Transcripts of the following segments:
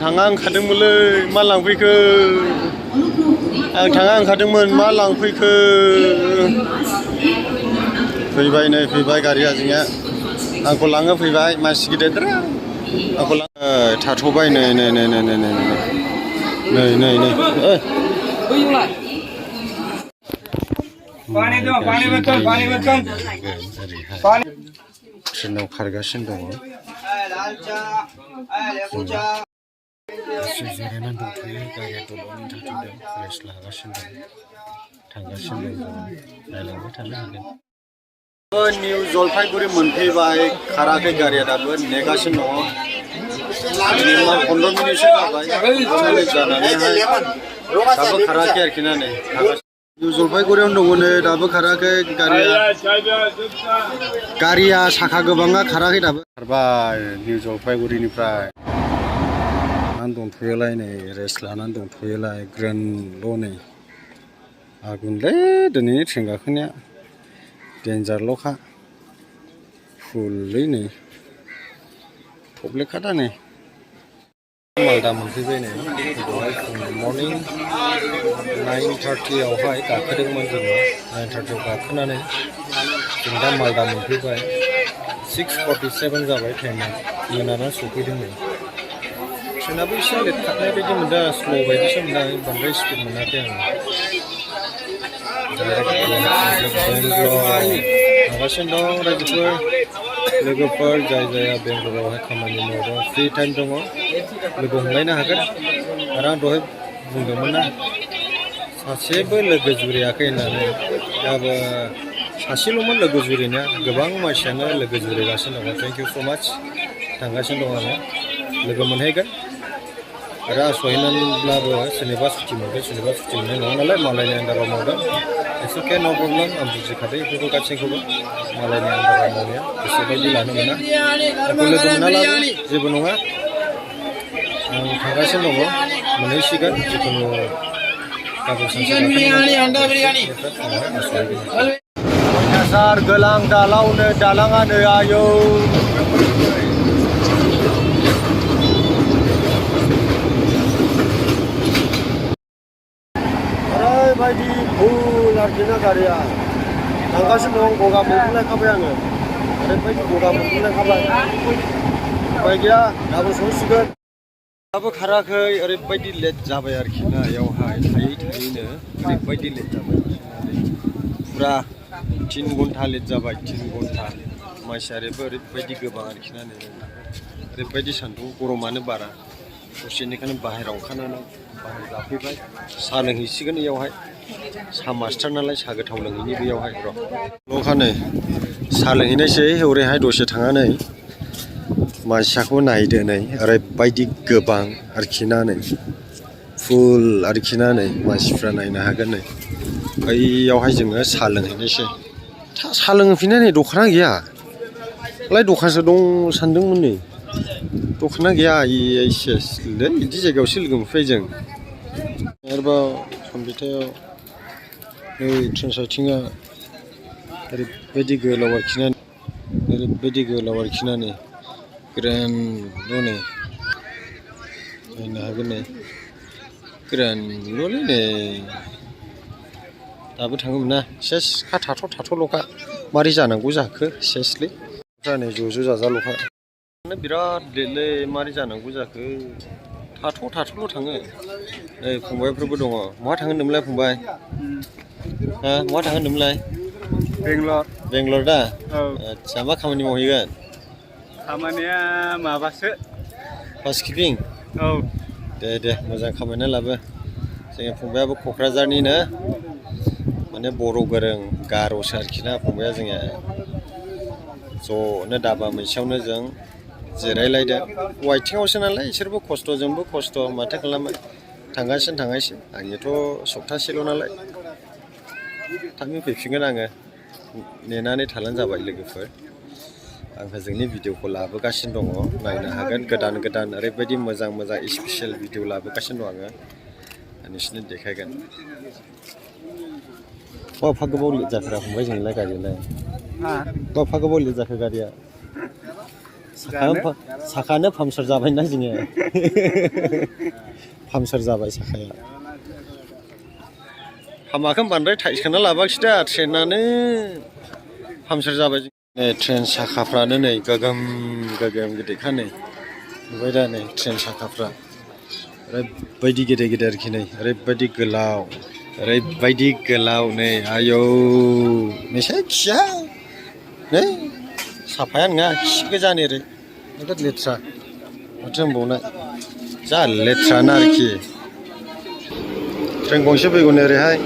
थाङा ओंखारदोंमोनलै मा लांफैखो आं थाङा ओंखारदोंमोन मा लांफैखो फैबाय नै फैबाय गारिया जोंनिया आंखौ लाङो फैबाय मानसि गिदिरद्रा आंखौ लाङो थाथ'बाय नै नै नै नै नै नै नै नै नै ट्रेनाव खारगासिनो दङ जिरायनानै दंथ'यो गारिया दल'नि थाथ'दों रेस्ट लागासिनो दं थांगासिनो दं नायलांबाय थानो हागोन निउ जलफाइगुरि मोनफैबाय खाराखै गारिया दाबो नेगासिनो दङ मिनिमाम 15 मिनिटसो जाबाय जानानैहाय दाबो खाराखै आरोखि ना नै निउ जलफाइगुरियावनो दङ नै दाबो खाराखै गारिया साखा गोबाङा खाराखै दाबो खारबाय निउ जलफाइगुरिनिफ्राय लानानै दंथ'योलाय नै रेस्ट लानानै दंथ'योलाय ग्रेनल' नै आगुनलै दिनैनि ट्रेन गाखोनाया डेन्जारल'खा फुललै नै थब्लेखा दा नै मालदा मोनफैबाय नै दहाय मर्निं 9:30 आवहाय गाखोदोंमोन जोङो 9:30 आव गाखोनानै जों दा मालदा मोनफैबाय 6:47 जाबाय टाइमा मोनाना सफैदों नै ट्रेनाबो एसे लेट खारनाय बायदि मोनदों स्ल' बायदिसो मोनदों बांद्राय स्पिड मोनाखै आङो थांगासिनो दं रायजोफोर लोगोफोर जाय जाया बेंगलरावहाय खामानि मावदों फ्रि टाइम दङ लोगो हमलायनो हागोन आरो आं दहाय बुंदोंमोन ना सासेबो लोगो जुरियाखै होननानै दाबो सासेल'मोन लोगो जुरिनाया गोबां मानसियानो लोगो जुरिगासिनो दङ थेंक इउ स' माच थांगासिनो दं आङो लोगो मोनहैगोन आरो आं सहैनानैब्लाबो सोरनिबा सुटि मोनगोन सोरनिबा सुटि मोननाय नङा नालाय मालायनि आन्दाराव मावदों इट्स अके न' प्रब्लेम आं बुजिखादों बेफोरखौ गासैखौबो मालायनि आन्दाराव मावनाया गोसोबायदि लानो मोना आंखौ लोगो मोनालाबो जेबो नङा आं थांगासिनो दङ मोनहैसिगोन जिखुनु गाबोन सानसे गोलां दालावनो दालाङानो आयौ ओरैबायदि फुल आरोखि ना गारिया थांगासिनो दं गगा मोनफुंलायखाबाय आङो ओरैबायदि गगा मोनफुंलायखाबाय उपाय गैया गाबोन सहैसिगोन दाबो खाराखै ओरैबायदि लेट जाबाय आरोखि ना बेयावहाय थायै थायैनो ओरैबायदि लेट जाबाय फुरा 3 घन्टा लेट जाबाय 3 घन्टा मानसियाबो ओरैबायदि गोबां आरोखि ना ओरैबायदि सान्दुं गरमानो बारा दसेनिखायनो बाहेरायाव ओंखारनानै बाहेर जाफैबाय साहा लोंहैसिगोन बेयावहाय साहा मास्टार नालाय साहा गोथाव लोंहैनि बेयावहाय र' ल'खानै साहा लोंहैनायसै हरैहाय दसे थांनानै मानसिखौ नायदो नै ओरैबायदि गोबां आरोखि ना नै फुल आरोखि ना नै मानसिफ्रा नायनो हागोन नै बैयावहाय जोङो साहा लोंहैनायसै साहा लोंहैफिननाय नै दखाना गैया लाय दखानसो दं सानदोंमोन नै दखाना गैया सेसलै बिदि जायगायावसो लोगो मोनफैबाय जों आरोबाव कम्पिउटाराव नै ट्रेन साइथिंआ ओरैबायदि गोलाव आरोखि ना ओरैबायदि गोलाव आरोखि ना नै ग्रेन्डल' नै नायनो हागोन नै ग्रेन्डल'लै नै दाबो थाङोमोन ना सेसखा थाथ'ल'खा मारै जानांगौ जाखो सेसलै नै ज' जाजाल'खा बिराद लेटलै मारै जानांगौ जाखो थाथ'ल' थाङो नै फंबायफोरबो दङ बहा थांगोन होनदोंमोनलाय फंबाय हा बहा थांगोन होनदोंमोनलाय बेंगलर दा आदसा मा खामानि मावहैगोन खामानिया माबासो हाउसकिपिं औ दे मोजां खामायना लाबो जोंनि फंबायाबो क'क्राझारनिनो माने बर' गोरों गार'सो आरोखि ना फंबाया जोंनिया ज'नो दाबा मोनसेयावनो जों जिरायलायदों वाइटिंआवसो नालाय इसोरबो खस्थ'जोंबो खस्थ' माथो खालामो थांगासिनो आंनियाथ' सप्तासेल' नालाय थाबैनो फैफिनगोन आङो नेनानै थाब्लानो जाबाय लोगोफोर आं जोंनि भिडिअखौ लाबोगासिनो दङ नायनो हागोन गोदान ओरैबायदि मोजां स्पेसियेल भिडिअ लाबोगासिनो दं आङो नोंसोरनो देखायगोन एफा गोबाव लेट जाखोरा फंबाय जोंनिलाय गारियालाय एफा गोबाव लेट जाखो गारिया साखानो पामसार जाबायना जोङो पामसार जाबाय साखाया हामाखौ बांद्राय टाइटखौनो लाबाखिसै दा ट्रेनानो पामसार जाबाय ट्रेन साखाफ्रानो नै गोगोम गोगोम गिदिरखा नै नुबाय दा नै ट्रेन साखाफ्रा ओरैबायदि गेदेर गेदेर आरोखि नै ओरैबायदि गोलाव नै आयौ मेसे खिया नै साफाया नङा खि गोजानि ओरै नोगोद लेथ्रा माथो होनबावनो जा लेथ्राना आरोखि ट्रेन गंसे फैगौ नै ओरैहाय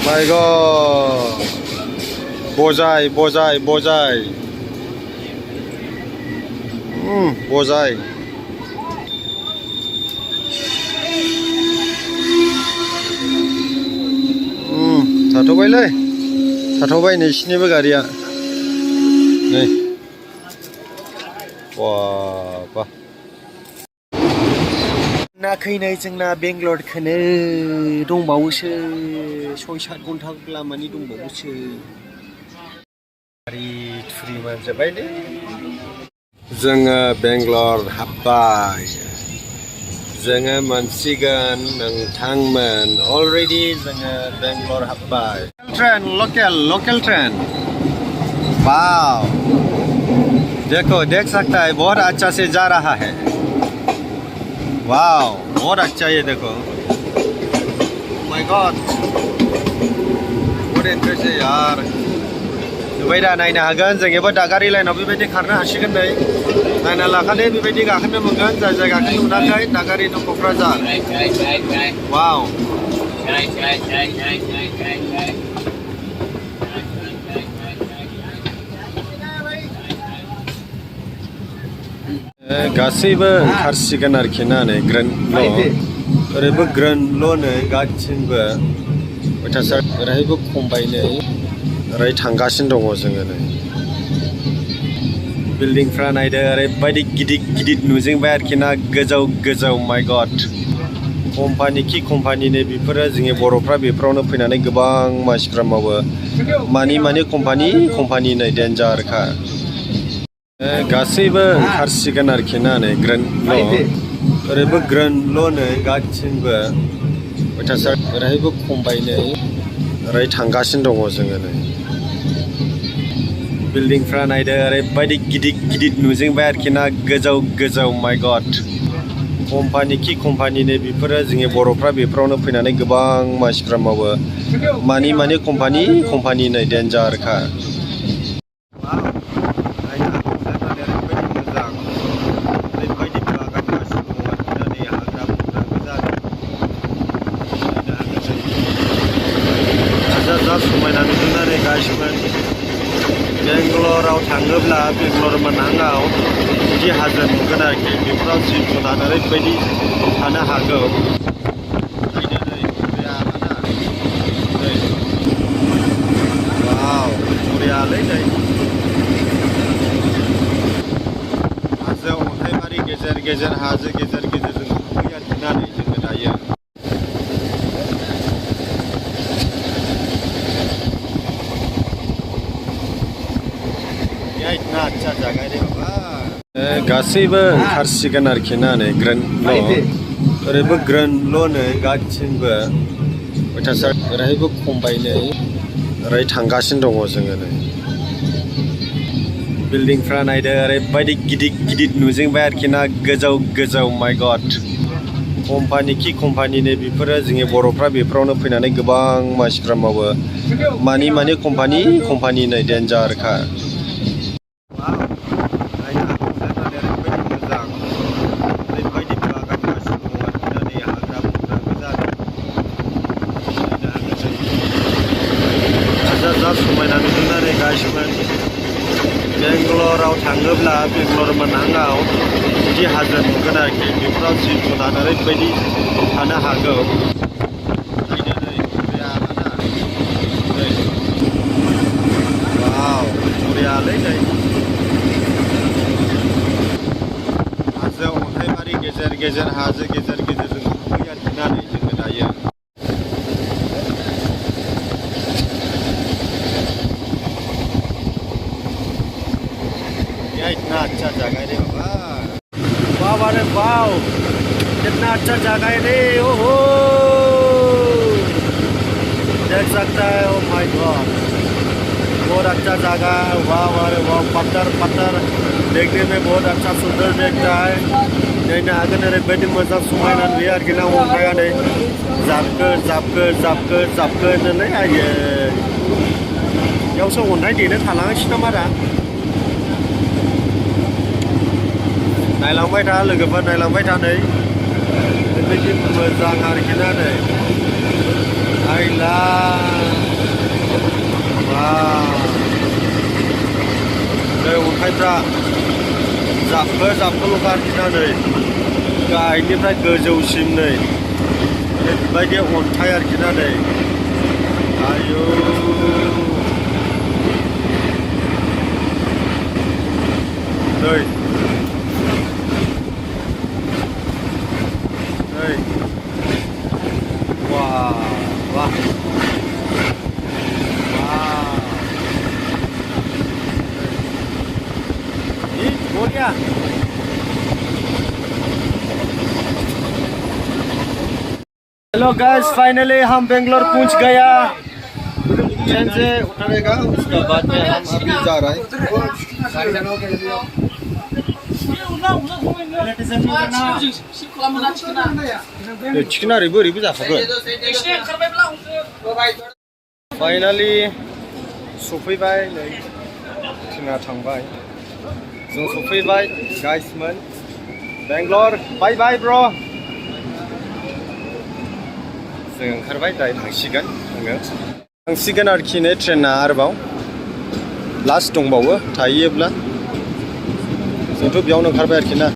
माय गड बजाय बजाय बजाय बजाय थाथ'बाय नैसिनिबो गारिया नै बा नाखै नै जोंना बेंगलरखौनो दंबावोसो 6-7 घन्टा लामानि दंबावोसो गारि थुरि मोनजोब्बायलै जोङो बेंगलर हाबबाय जोङो मोनसिगोन नोंथांमोन अलरेडि जोङो बेंगलर हाबबाय ट्रेन लोकल ट्रेन वाव देखो देख सकता है बहुत अच्छा से जा रहा है वाव बहुत अच्छा ये देखो माय गॉड बहुत इंटरेस्टिंग यार नुबाय दा नायनो हागोन जों एबा दागारि लाइनाव बेबायदि खारनो हासिगोन नै नायना लाखादो बेबायदि गाखोनो मोनगोन जाय जाय गाखोनो मोनाखै दागारि टु क'क्राझार वाव गासैबो ओंखारसिगोन आरोखि ना नै ग्रेन्डल' ओरैबो ग्रेन्डल' नै गासिबो अयथासार ओरैहायबो खमबाय नै ओरै थांगासिनो दङ जोङो नै बिल्डिंफ्रा नायदो ओरैबायदि गिदिर गिदिर नुजोबबाय आरोखि ना गोजौ गोजौ माय गड कम्पानि खि कम्पानिनि बेफोरो जोंनि बर'फ्रा बेफोरावनो फैनानै गोबां मानसिफ्रा मावो मानि कम्पानि नै डेन्जारखा गासैबो ओंखारसिगोन आरोखि ना नै ग्रेन्डल' ओरैबो ग्रेन्डल' नै गासिबो अयथासार ओरैहायबो खमबाय नै ओरै थांगासिनो दङ जोङो नै बिल्डिंफ्रा नायदो ओरैबायदि गिदिर गिदिर नुजोबबाय आरोखि ना गोजौ गोजौ माय गड कम्पानि खि कम्पानिनि बेफोरो जोंनि बर'फ्रा बेफोरावनो फैनानै गोबां मानसिफ्रा मावो मानि कम्पानि नै डेन्जारखा समायना नुदोंना गासिबो बेंगलराव थाङोब्ला बेंगलर मोनहांआव बिदि हाजो नुगोन आरोखि बेफोराव जिब जुनार ओरैबायदि थानो हागौ बरियालै नै हाजो अन्थाइबारि गेजेर गेजेर हाजो गेजेर गेजेरजों फैयो आरोखि ना नै जोङो दायो गासैबो ओंखारसिगोन आरोखि ना नै ग्रेन्डल' ओरैबो ग्रेन्डल' नै गासिबो अयथासार ओरैहायबो खमबाय नै ओरै थांगासिनो दङ जोङो नै बिल्डिंफ्रा नायदो ओरैबायदि गिदिर गिदिर नुजोबबाय आरोखि ना गोजौ गोजौ माय गड कम्पानि खि कम्पानिनि बेफोरो जोंनि बर'फ्रा बेफोरावनो फैनानै गोबां मानसिफ्रा मावो मानि कम्पानि नै डेन्जारखा समायना नुदोंना गासिबो बेंगलराव थाङोब्ला बेंगलर मोनहांआव बिदि हाजो नुगोन आरोखि बेफोराव जिब जुनार ओरैबायदि थानो हागौ बरियालै नै हाजो अन्थाइबारि गेजेर गेजेर हाजो गेजेर गेजेरजों फैयो आरोखि ना नै जोङो दायो इतना अच्छा जगह है रे बाबा वाह वाह रे वाह कितना अच्छा जगह है रे ओहो देख सकता है ओ माय गॉड बहुत अच्छा जगह है वाह वाह रे वाह पत्थर पत्थर देखने में बहुत अच्छा सुंदर दिखता है नहीं आगे ओरैबायदि मोजां समायना नुयो आरोखि ना अन्थाइआ जाबखो जाबखो जाबखो जाबखो होननानै आयै बेयावसो अन्थाइ देनो थालांगासिनो नामा रा नायलांबाय था लोगोफोर नायलांबाय था नै ओरैबायदि मोजां आरोखि ना नै आइला नै अन्थाइफ्रा जाबखो जाबखोल' आरोखि ना नै गाहायनिफ्राय गोजौसिम नै बेबायदि अन्थाइ आरोखि ना नै आयौ नै नै वाह वाह हो गया हेलो गाइस फाइनली हम बेंगलोर पहुंच गया ट्रेन से उतरेगा उसके बाद में हम अभी जा रहे हैं चिकना ओरैबो ओरैबो जाखागोन फाइनली सफैबाय नै ट्रेना थांबाय जों सफैबाय गाइसमोन बेंगलर बाय बाय ब्र जों ओंखारबाय दायो थांसिगोन थांसिगोन आरोखि नै ट्रेना आरोबाव लास्ट दंबावो थाहैयोब्ला जोंथ' बेयावनो ओंखारबाय आरोखि ना